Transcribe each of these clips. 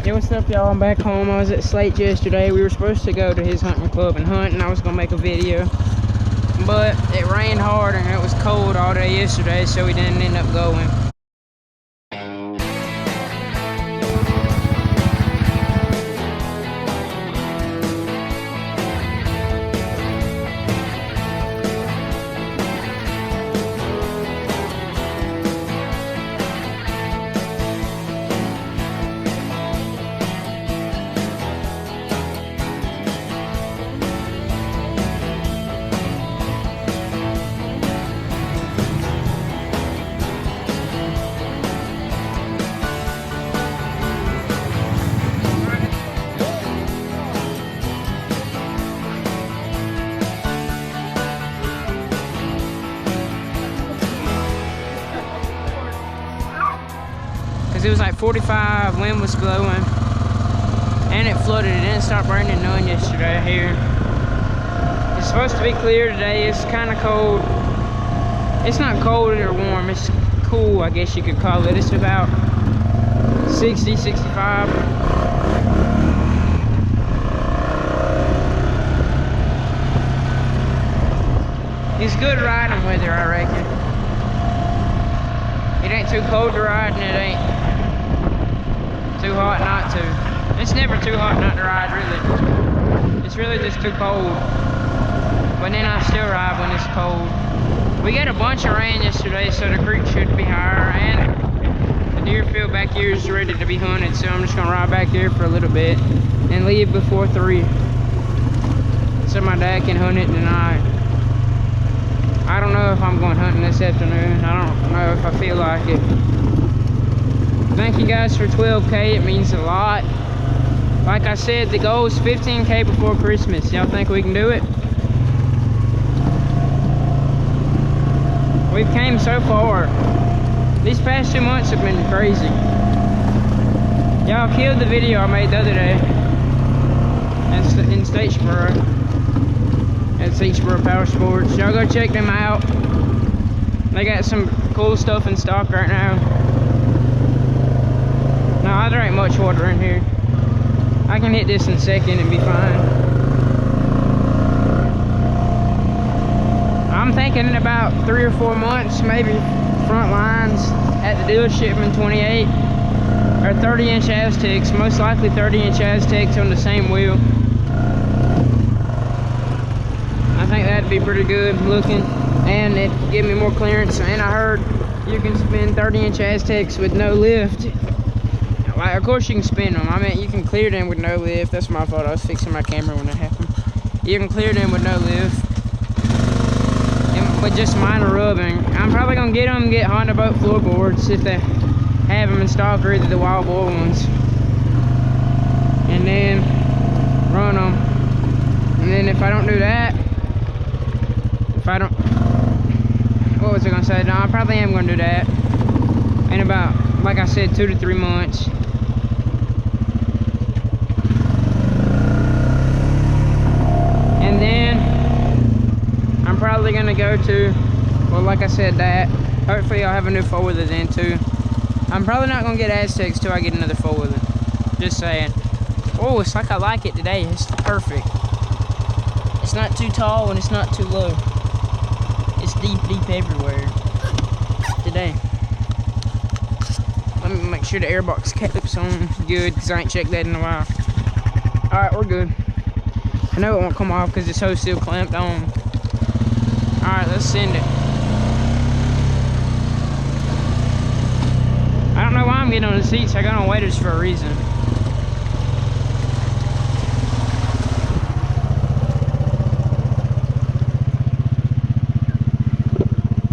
Hey, what's up, y'all? I'm back home. I was at Slate's yesterday. We were supposed to go to his hunting club and hunt, and I was gonna make a video, but it rained hard and it was cold all day yesterday, so we didn't end up going. Because it was like 45, wind was blowing, and it flooded. It didn't start raining none yesterday here. It's supposed to be clear today. It's kind of cold. It's not cold or warm. It's cool, I guess you could call it. It's about 60, 65. It's good riding weather, I reckon. It ain't too cold to ride, and it ain't too hot not to. It's never too hot not to ride, really. It's really just too cold. But then I still ride when it's cold. We got a bunch of rain yesterday, so the creek should be higher, and the deer field back here is ready to be hunted, so I'm just gonna ride back there for a little bit and leave before 3, so my dad can hunt it tonight. I don't know if I'm going hunting this afternoon. I don't know if I feel like it. Thank you guys for 12K. It means a lot. Like I said, the goal is 15K before Christmas. Y'all think we can do it? We've came so far. These past 2 months have been crazy. Y'all killed the video I made the other day in Statesboro. At Statesboro Power Sports. Y'all go check them out. They got some cool stuff in stock right now. No, there ain't much water in here. I can hit this in a second and be fine. I'm thinking in about 3 or 4 months, maybe front lines at the dealership in 28 or 30-inch Aztecs, most likely 30-inch Aztecs on the same wheel. I think that'd be pretty good looking, and it'd give me more clearance. And I heard you can spin 30-inch Aztecs with no lift. Like, of course you can spin them. I mean, you can clear them with no lift. That's my fault. I was fixing my camera when that happened. You can clear them with no lift, and with just minor rubbing. I'm probably gonna get Honda boat floorboards if they have them in stock, or either the wild boar ones, and then run them. And then if I don't do that, what was I gonna say? No, I probably am gonna do that in about, like I said, 2 to 3 months. And then I'm probably gonna go to, well, like I said, that. Hopefully I'll have a new 4-wheeler then too. I'm probably not gonna get Aztecs till I get another 4-wheeler. Just saying. Oh, it's like I like it today. It's perfect. It's not too tall and it's not too low. It's deep everywhere today. Let me make sure the airbox cap's on good, because I ain't checked that in a while. Alright, we're good. I know it won't come off because this hose still clamped on. Alright, let's send it. I don't know why I'm getting on the seats. I got on waders for a reason.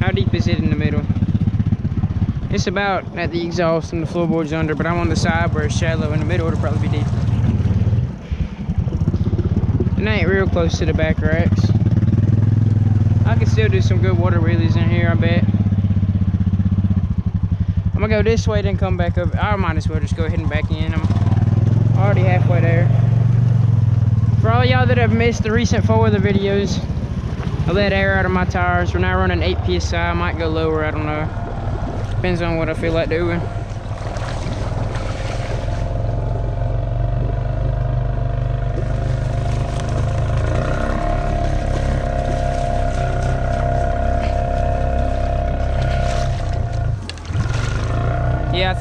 How deep is it in the middle? It's about at the exhaust and the floorboard's under, but I'm on the side where it's shallow. In the middle it'll probably be deep. It ain't real close to the back racks. I can still do some good water wheelies in here, I bet. I'm gonna go this way, then come back up. I might as well just go ahead and back in. I'm already halfway there. For all y'all that have missed the recent 4-wheeler videos, I let air out of my tires. We're now running 8 PSI. I might go lower, I don't know. Depends on what I feel like doing.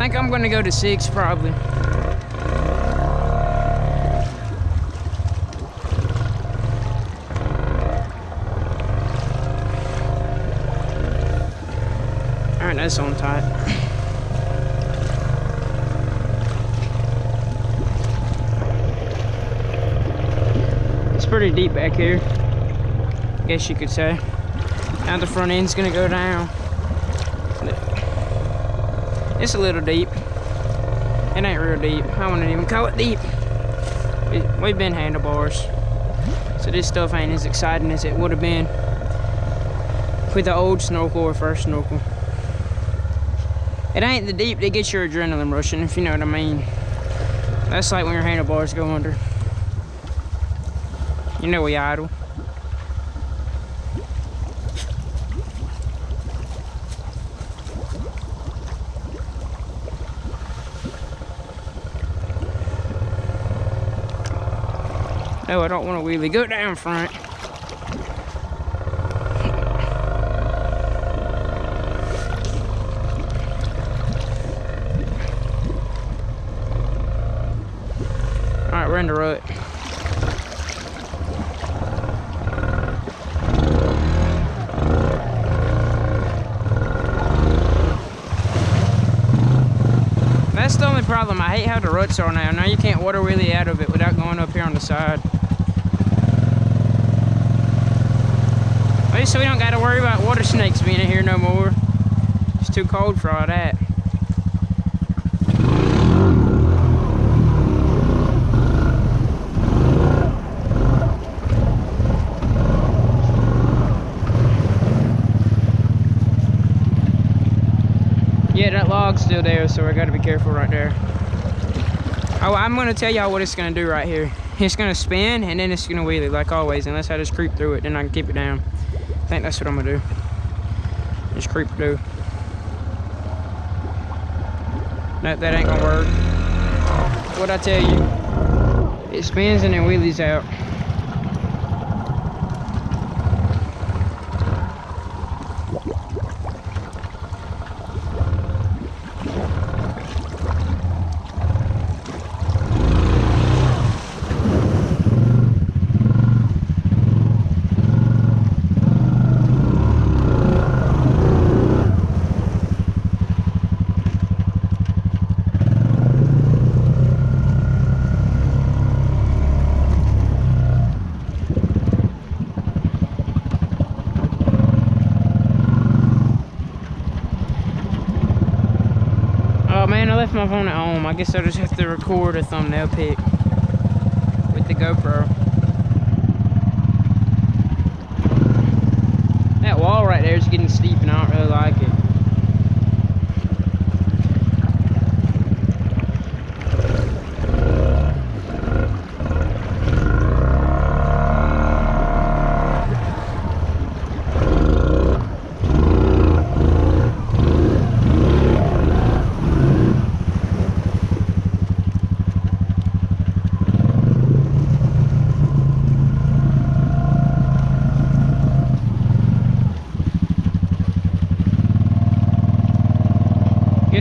think I'm gonna go to 6 probably. Alright, that's on tight. It's pretty deep back here, I guess you could say. Now the front end's gonna go down. It's a little deep. It ain't real deep. I wouldn't even call it deep. We've been handlebars, so this stuff ain't as exciting as it would have been with the old snorkel or first snorkel. It ain't the deep that gets your adrenaline rushing, if you know what I mean. That's like when your handlebars go under. You know we idle. No, I don't want to wheelie. Go down front. Alright, we're in the rut. That's the only problem. I hate how the ruts are now. Now you can't water wheelie out of it without going up here on the side. At least so we don't got to worry about water snakes being in here no more. It's too cold for all that. Yeah, that log's still there, so we got to be careful right there. Oh, I'm going to tell y'all what it's going to do right here. It's going to spin, and then it's going to wheelie, like always, unless I just creep through it, then I can keep it down. I think that's what I'm going to do. Just creep through. Nope, that ain't going to work. What'd I tell you? It spins and then wheelies out. Oh man, I left my phone at home. I guess I'll just have to record a thumbnail pic with the GoPro. That wall right there is getting steep and I don't really like it.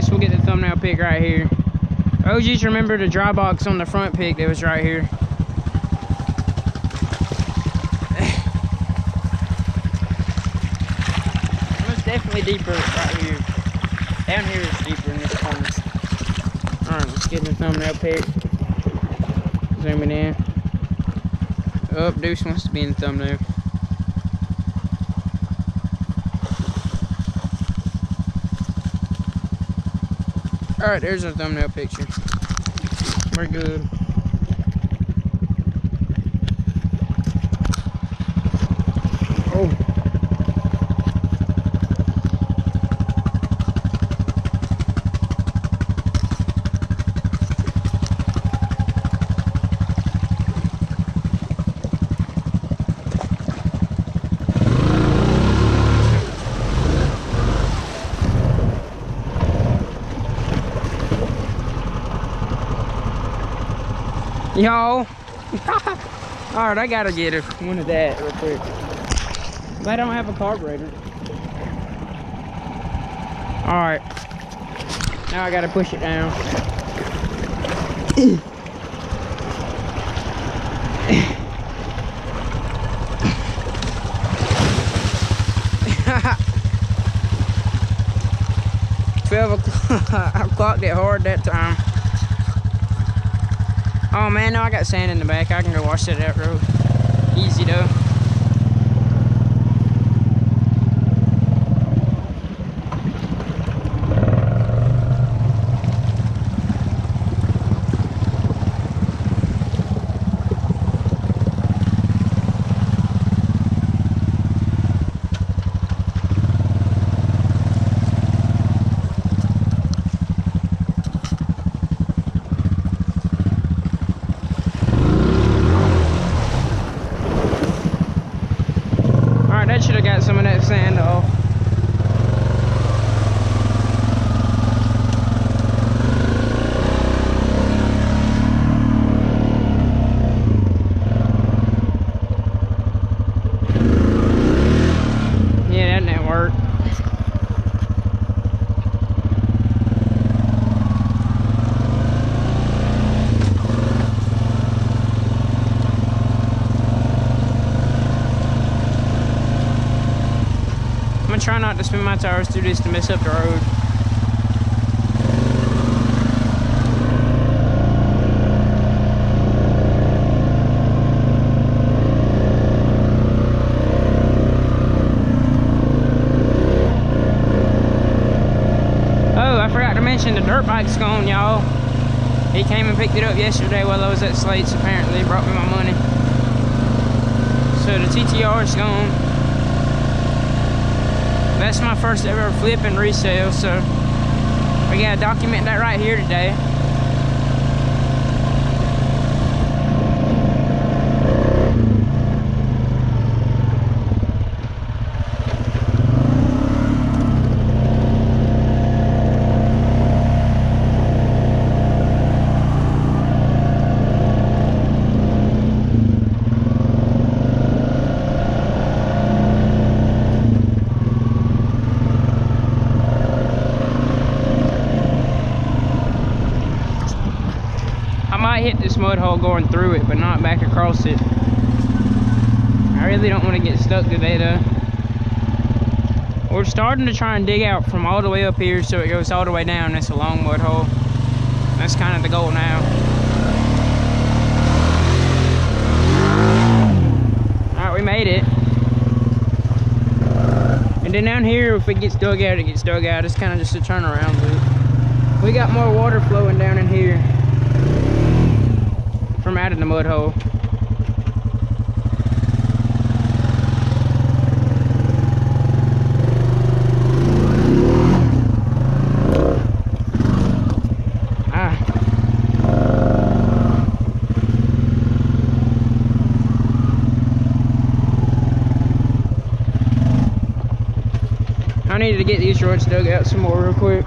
We'll get the thumbnail pic right here. Oh, just remember the dry box on the front pic that was right here. It was definitely deeper right here. Down here is deeper in this corner. Alright, let's get the thumbnail pic. Zooming in. Oh, Deuce wants to be in the thumbnail. Alright, there's a thumbnail picture. We're good. Oh. Y'all. Alright, I gotta get one of that real quick. But I don't have a carburetor. Alright. Now I gotta push it down. I clocked it hard that time. Oh man, now I got sand in the back. I can go wash that out road. Easy though. That should have got some of that sand off. Yeah, that didn't work. I'm gonna try not to spin my tires through this to mess up the road. Oh, I forgot to mention the dirt bike's gone, y'all. He came and picked it up yesterday while I was at Slate's, apparently. He brought me my money. So the TTR's gone. That's my first ever flip and resale, so we gotta document that right here today. I might hit this mud hole going through it, but not back across it. I really don't want to get stuck today though. We're starting to try and dig out from all the way up here so it goes all the way down. That's a long mud hole. That's kind of the goal now. Alright, we made it. And then down here, if it gets dug out, it gets dug out. It's kind of just a turnaround loop. We got more water flowing down in here from out of the mud hole. I needed to get these roads dug out some more real quick.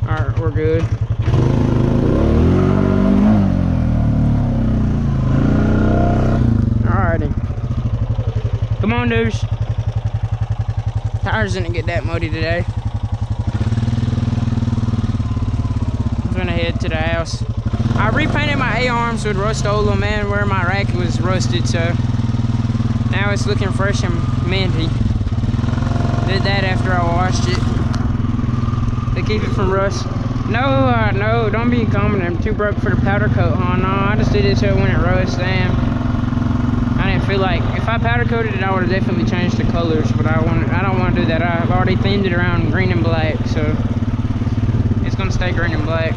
Alright, we're good. Alrighty. Come on, dudes. Tires didn't get that muddy today. I'm gonna head to the house. I repainted my A-arms with Rust-Oleum, man, where my rack was rusted, so now it's looking fresh and minty. Did that after I washed it to keep it from rust. No, don't be common. I'm too broke for the powder coat, huh? No, I just did it so when it rusts. Damn, I didn't feel like if I powder coated it, I would have definitely changed the colors. But I don't want to do that. I've already themed it around green and black, so it's gonna stay green and black.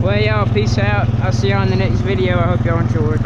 Well, y'all, peace out. I'll see y'all in the next video. I hope y'all enjoyed.